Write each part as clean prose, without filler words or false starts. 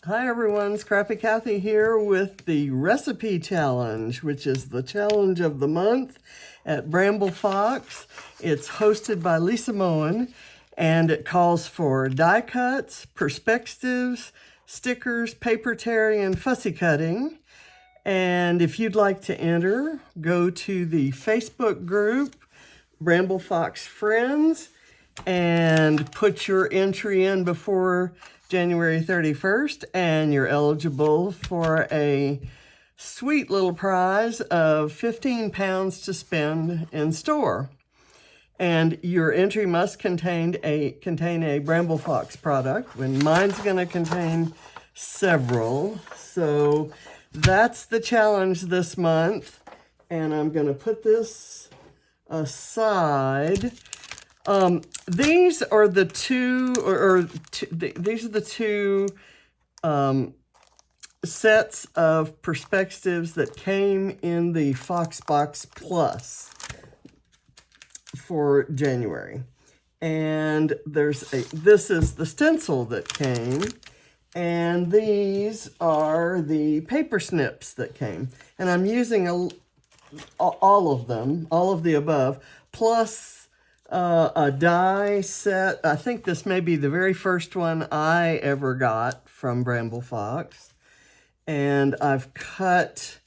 Hi everyone, Scrappy Kathy here with the recipe challenge, which is the challenge of the month at Bramble Fox. It's hosted by Lisa Moen, and it calls for die cuts, perspectives, stickers, paper terry, and fussy cutting. And if you'd like to enter, go to the Facebook group, Bramble Fox Friends, and put your entry in before January 31st, and you're eligible for a sweet little prize of 15 pounds to spend in store. And your entry must contain a Bramble Fox product, when mine's going to contain several. So that's the challenge this month, and I'm going to put this aside. These are the two, these are the two sets of perspectives that came in the Fox Box Plus for January. And this is the stencil that came, and these are the paper snips that came. And I'm using all of them, all of the above, plus a die set. I think this may be the very first one I ever got from Bramble Fox. And I've cut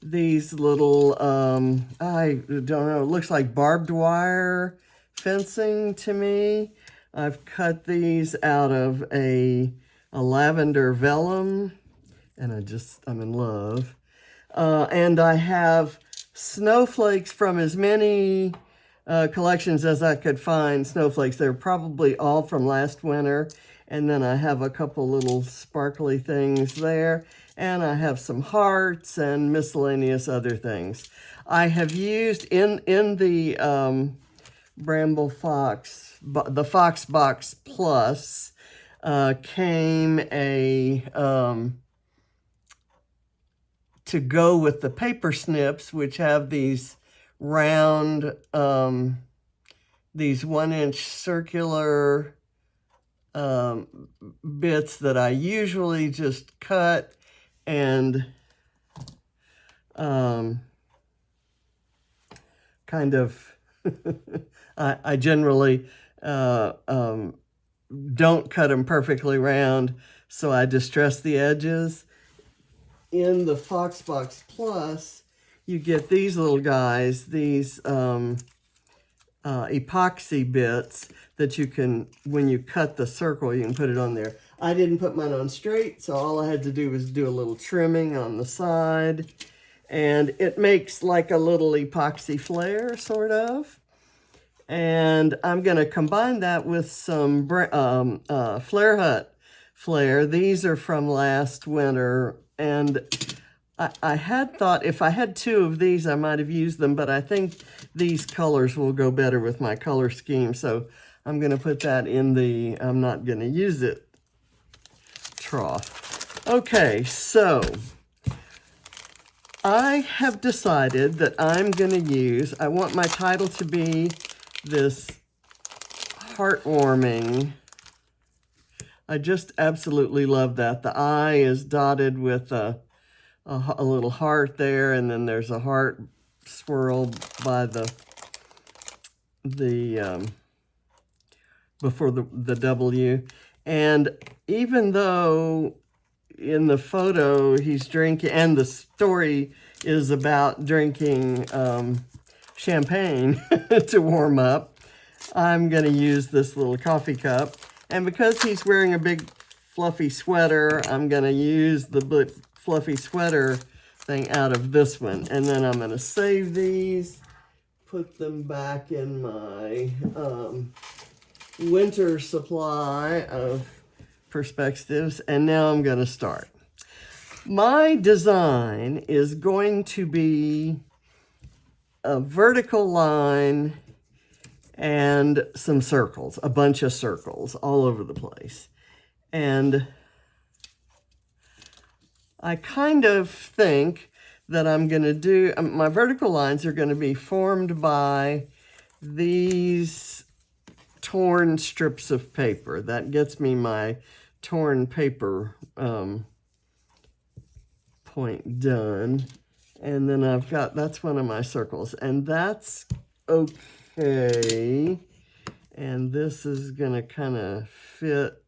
these little, I don't know, it looks like barbed wire fencing to me. I've cut these out of a lavender vellum, and I'm in love. And I have snowflakes from as many collections as I could find. Snowflakes, they're probably all from last winter. And then I have a couple little sparkly things there, and I have some hearts and miscellaneous other things. I have used in the Bramble Fox, the Fox Box Plus, came a to go with the paper snips, which have these round, these 1-inch circular bits that I usually just cut and kind of, I generally don't cut them perfectly round, so I distress the edges. In the Fox Box Plus, you get these little guys, these epoxy bits that you can, when you cut the circle, you can put it on there. I didn't put mine on straight, so all I had to do was do a little trimming on the side, and it makes like a little epoxy flare, sort of. And I'm going to combine that with some Flare Hut flare. These are from last winter, and I had thought if I had two of these, I might have used them, but I think these colors will go better with my color scheme. So I'm going to put that in the I'm not going to use it trough. Okay, so I have decided that I'm going to use, I want my title to be this Heartwarming. I just absolutely love that. The eye is dotted with a little heart there, and then there's a heart swirled by before the W. And even though in the photo he's drinking, and the story is about drinking champagne to warm up, I'm going to use this little coffee cup. And because he's wearing a big fluffy sweater, I'm going to use the fluffy sweater thing out of this one. And then I'm going to save these, put them back in my winter supply of perspectives, and now I'm going to start. My design is going to be a vertical line and some circles, a bunch of circles all over the place. And I kind of think that I'm going to do, my vertical lines are going to be formed by these torn strips of paper. That gets me my torn paper point done. And then I've got, that's one of my circles, and that's okay. And this is gonna kind of fit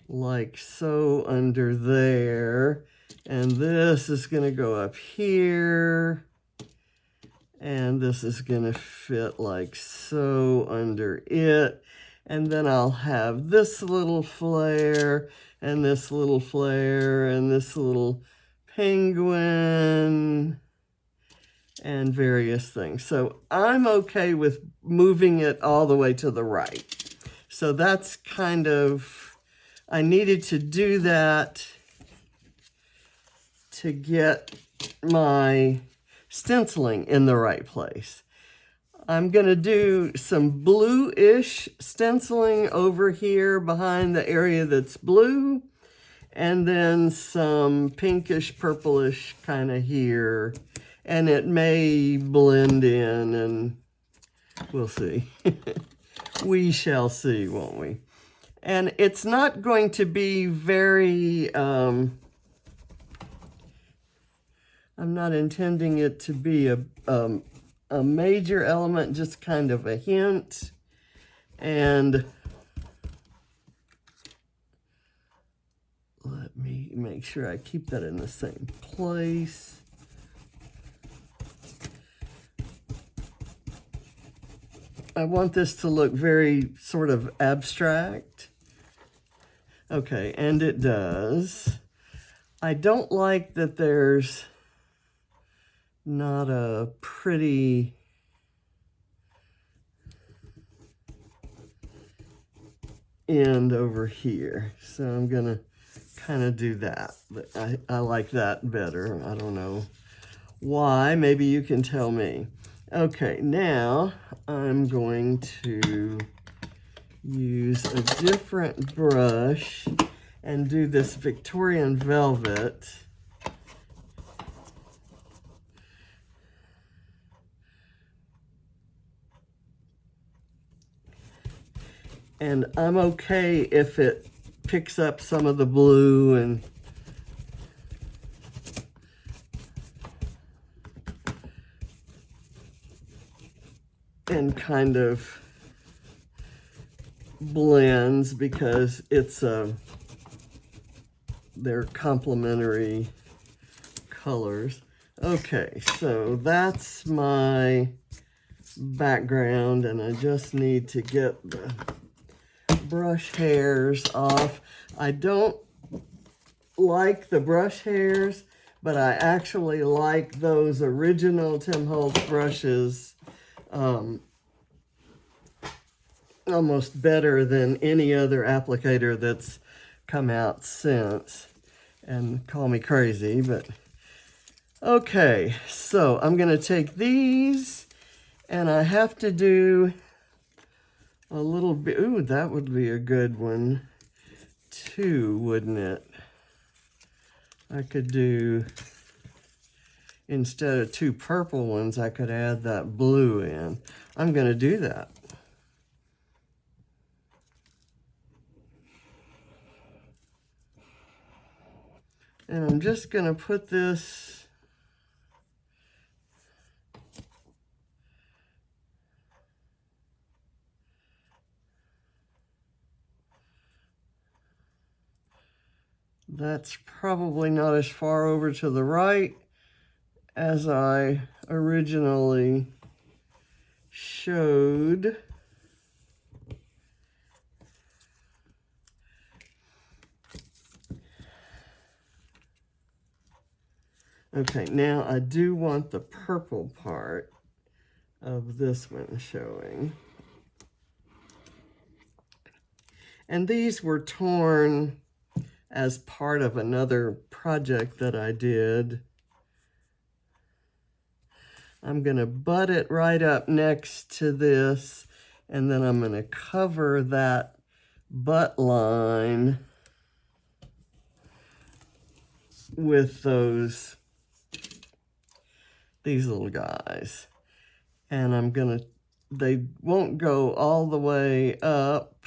like so under there. And this is gonna go up here. And this is gonna fit like so under it. And then I'll have this little flare, and this little flare, and this little penguin, and various things. So I'm okay with moving it all the way to the right. So that's kind of, I needed to do that to get my stenciling in the right place. I'm gonna do some blue-ish stenciling over here behind the area that's blue, and then some pinkish, purplish kind of here. And it may blend in, and we'll see. We shall see, won't we? And it's not going to be very, I'm not intending it to be a major element, just kind of a hint. And let me make sure I keep that in the same place. I want this to look very sort of abstract. Okay, and it does. I don't like that there's not a pretty end over here. So I'm gonna kind of do that. But I like that better. I don't know why. Maybe you can tell me. Okay, now I'm going to use a different brush and do this Victorian velvet. And I'm okay if it picks up some of the blue and kind of blends, because it's they're complementary colors. Okay, so that's my background, and I just need to get the brush hairs off. I don't like the brush hairs, but I actually like those original Tim Holtz brushes almost better than any other applicator that's come out since. And call me crazy, but okay. So I'm gonna take these, and I have to do a little bit. Ooh, that would be a good one too, wouldn't it? I could do, instead of 2 purple ones, I could add that blue in. I'm gonna do that. And I'm just gonna put this that's probably not as far over to the right as I originally showed. Okay, now I do want the purple part of this one showing. And these were torn as part of another project that I did. I'm gonna butt it right up next to this, and then I'm gonna cover that butt line with these little guys. And I'm gonna, they won't go all the way up,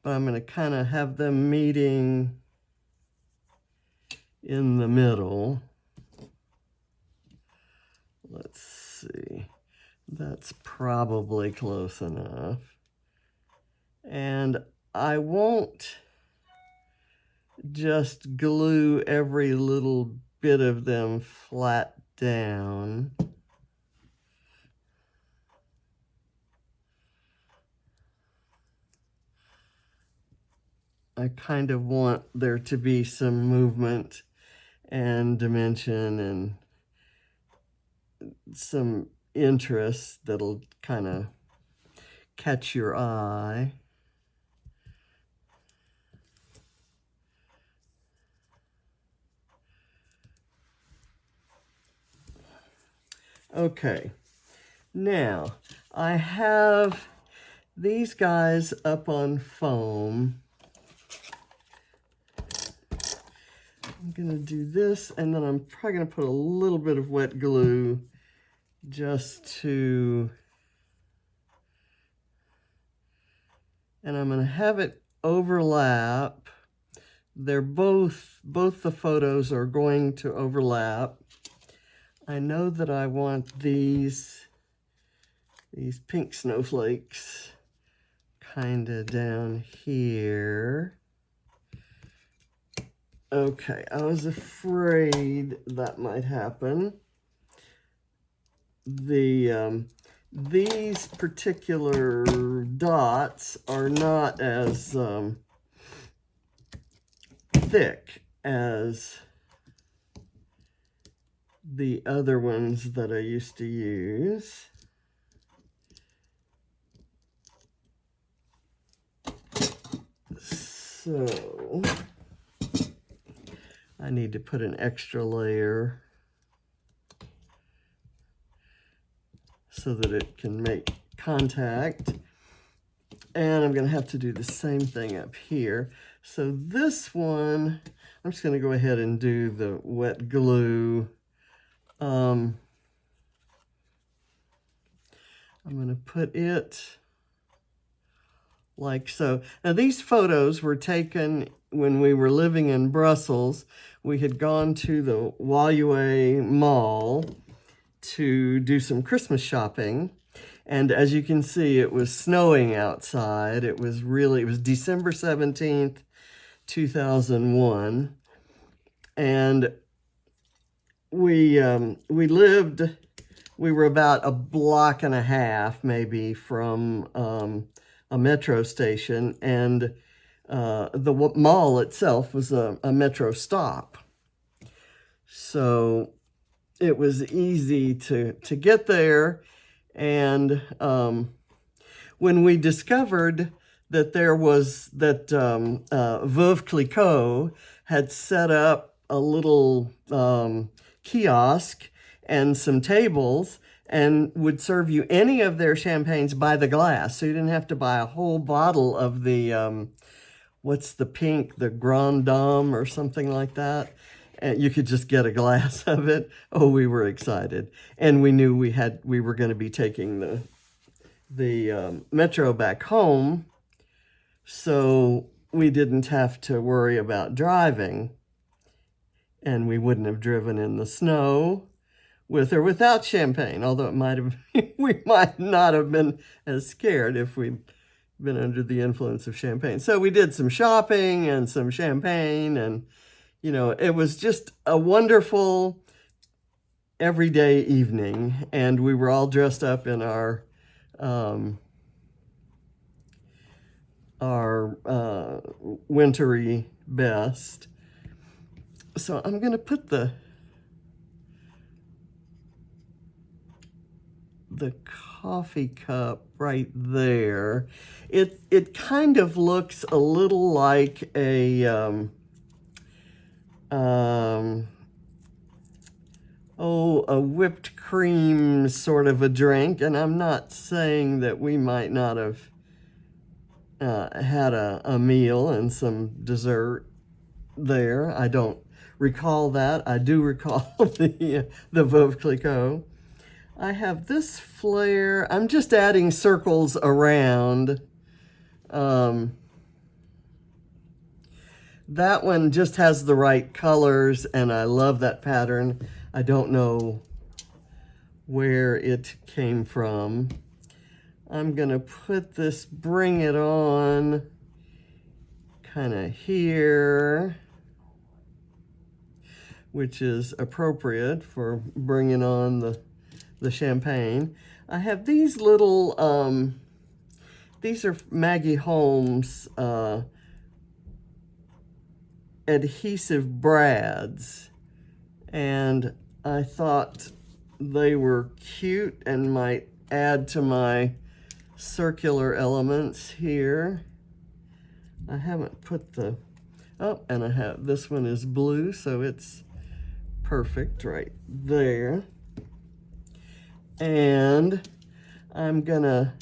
but I'm gonna kind of have them meeting in the middle. Let's see. That's probably close enough. And I won't just glue every little bit of them flat down. I kind of want there to be some movement and dimension and some interest that'll kind of catch your eye. Okay, now I have these guys up on foam. I'm gonna do this, and then I'm probably gonna put a little bit of wet glue just to, and I'm gonna have it overlap. They're both the photos are going to overlap. I know that I want these pink snowflakes kind of down here. Okay, I was afraid that might happen. These particular dots are not as thick as the other ones that I used to use. So I need to put an extra layer so that it can make contact. And I'm going to have to do the same thing up here. So this one, I'm just going to go ahead and do the wet glue. I'm going to put it like so. Now these photos were taken when we were living in Brussels. We had gone to the Woluwe Mall to do some Christmas shopping. And as you can see, it was snowing outside. It was December 17th, 2001. And we were about a block and a half maybe from a metro station, and the mall itself was a metro stop. So it was easy to get there. And when we discovered that Veuve Clicquot had set up a little kiosk and some tables and would serve you any of their champagnes by the glass. So you didn't have to buy a whole bottle of the, what's the pink, the Grand Dame or something like that. And you could just get a glass of it. Oh, we were excited. And we knew we were going to be taking the metro back home. So we didn't have to worry about driving. And we wouldn't have driven in the snow with or without champagne, although we might not have been as scared if we'd been under the influence of champagne. So we did some shopping and some champagne, and it was just a wonderful everyday evening, and we were all dressed up in our wintry best. So I'm going to put the coffee cup right there. It kind of looks a little like a whipped cream sort of a drink, and I'm not saying that we might not have had a meal and some dessert there. I don't recall that. I do recall the Veuve Clicquot. I have this flare. I'm just adding circles around. that one just has the right colors, and I love that pattern. I don't know where it came from. I'm gonna put this Bring It On kind of here, which is appropriate for bringing on the champagne. I have these little, these are Maggie Holmes adhesive brads, and I thought they were cute and might add to my circular elements here. I haven't put the, oh, and I have, this one is blue, so it's perfect right there. And I'm gonna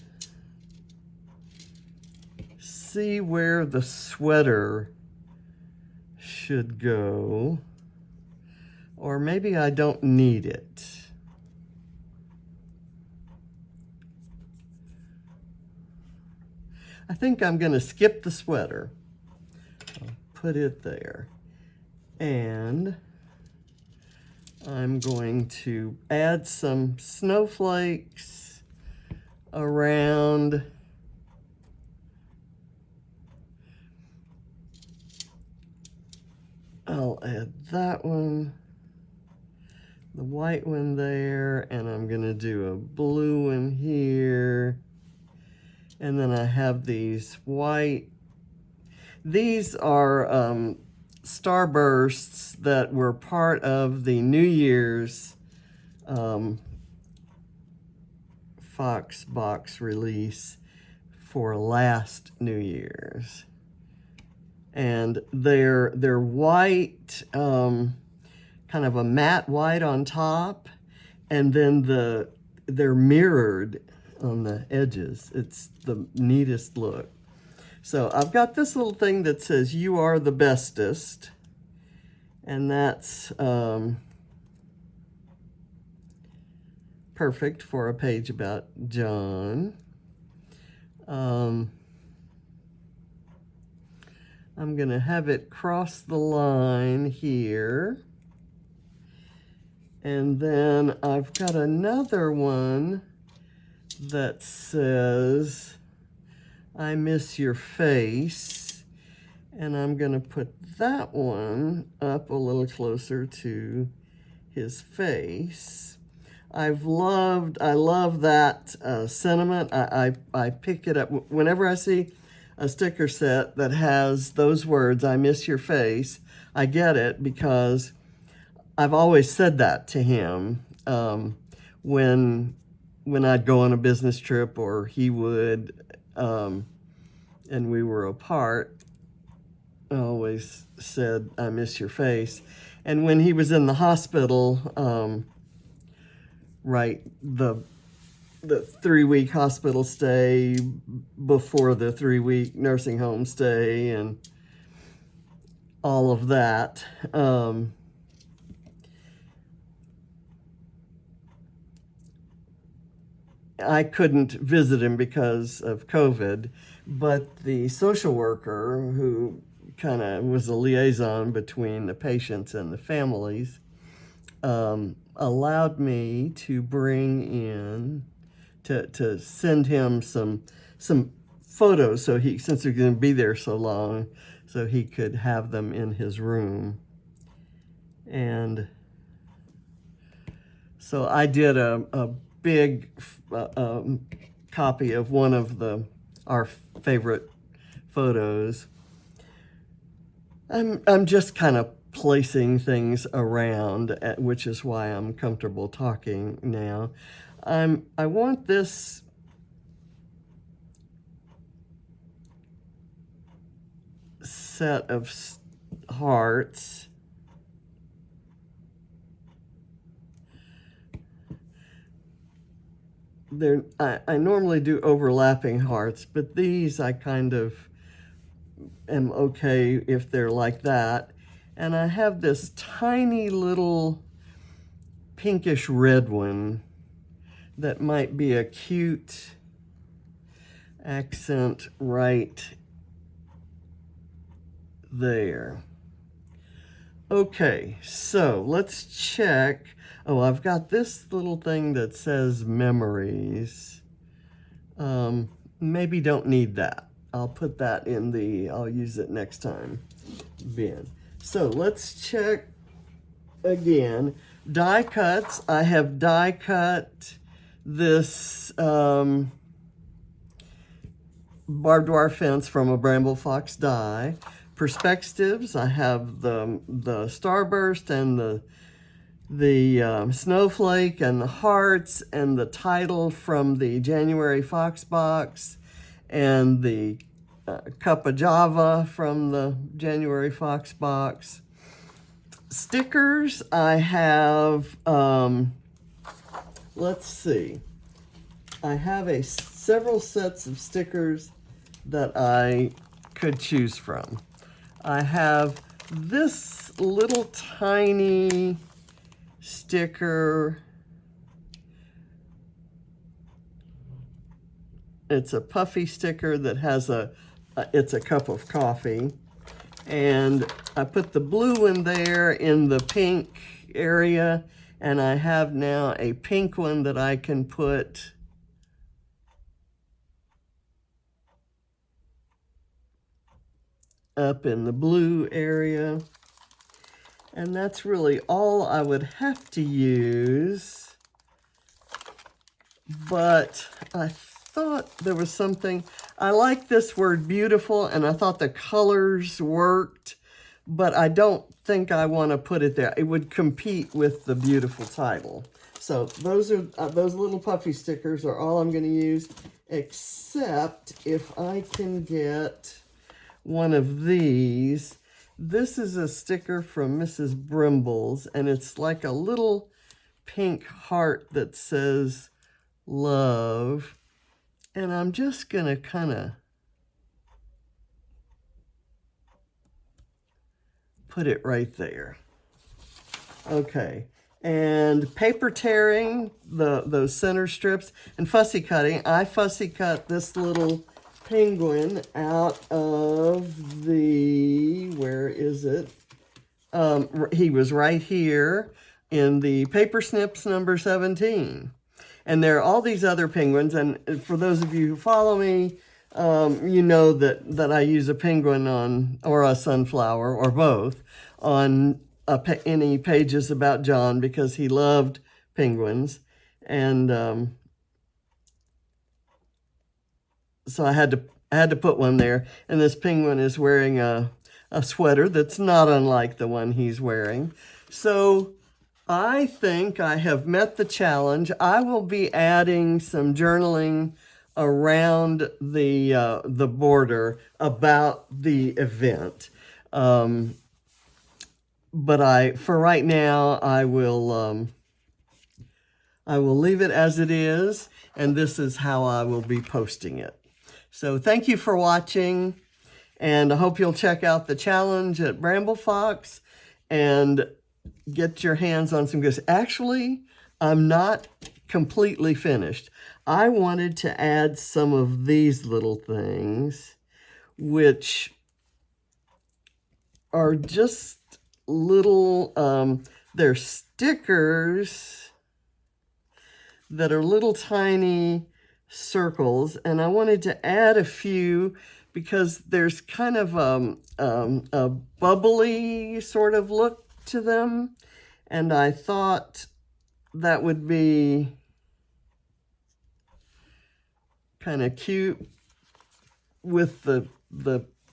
see where the sweater should go, or maybe I don't need it. I think I'm gonna skip the sweater. I'll put it there. And I'm going to add some snowflakes around I'll add that one, the white one there, and I'm gonna do a blue one here. And then I have these white, these are starbursts that were part of the New Year's Fox box release for last New Year's. And they're white, kind of a matte white on top, and then they're mirrored on the edges. It's the neatest look. So I've got this little thing that says, "You are the bestest," and that's perfect for a page about John. I'm gonna have it cross the line here. And then I've got another one that says, "I miss your face." And I'm gonna put that one up a little closer to his face. I love that sentiment. I pick it up whenever I see a sticker set that has those words, "I miss your face." I get it because I've always said that to him when I'd go on a business trip, or he would, and we were apart. I always said, "I miss your face." And when he was in the hospital, right, the 3-week hospital stay before the 3-week nursing home stay and all of that, I couldn't visit him because of COVID, but the social worker, who kind of was a liaison between the patients and the families, allowed me to bring in, to send him some photos, so since they're going to be there so long, so he could have them in his room. And so I did a big copy of one of our favorite photos. I'm just kind of placing things around, which is why I'm comfortable talking now. I want this set of hearts I normally do overlapping hearts, but these I kind of am okay if they're like that. And I have this tiny little pinkish red one that might be a cute accent right there. Okay, so let's check. Oh, I've got this little thing that says memories. Maybe don't need that. I'll put that in the, I'll use it next time bin. So let's check again. Die cuts. I have die cut this barbed wire fence from a Bramble Fox die. Perspectives. I have the starburst and the snowflake and the hearts and the title from the January Fox box and the cup of Java from the January Fox box. Stickers, I have, let's see, I have several sets of stickers that I could choose from. I have this little tiny sticker. It's a puffy sticker that has it's a cup of coffee. And I put the blue in there in the pink area, and I have now a pink one that I can put up in the blue area. And that's really all I would have to use. But I thought there was something, I like this word beautiful, and I thought the colors worked, but I don't think I want to put it there. It would compete with the beautiful title. So those are those little puffy stickers are all I'm going to use, except if I can get one of these. This is a sticker from Mrs. Brimble's, and it's like a little pink heart that says love. And I'm just going to kind of put it right there. Okay. And paper tearing, those center strips, and fussy cutting. I fussy cut this little penguin out of the, where is it? He was right here in the Paper Snips number 17. And there are all these other penguins, and for those of you who follow me, you know that I use a penguin on, or a sunflower, or both, on any pages about John, because he loved penguins. And so I had to put one there. And this penguin is wearing a sweater that's not unlike the one he's wearing. So I think I have met the challenge. I will be adding some journaling around the border about the event. But for right now, I will leave it as it is, and this is how I will be posting it. So thank you for watching, and I hope you'll check out the challenge at Bramble Fox and get your hands on some goods. Actually, I'm not completely finished. I wanted to add some of these little things, which are just little, they're stickers that are little tiny circles, and I wanted to add a few because there's kind of a bubbly sort of look to them, and I thought that would be kind of cute with the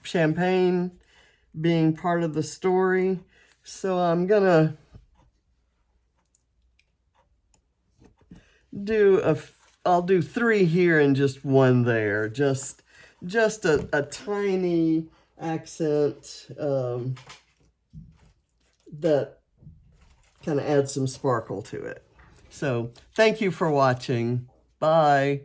champagne being part of the story. So I'm gonna I'll do 3 here and just 1 there, just a tiny accent that kind of adds some sparkle to it. So thank you for watching. Bye.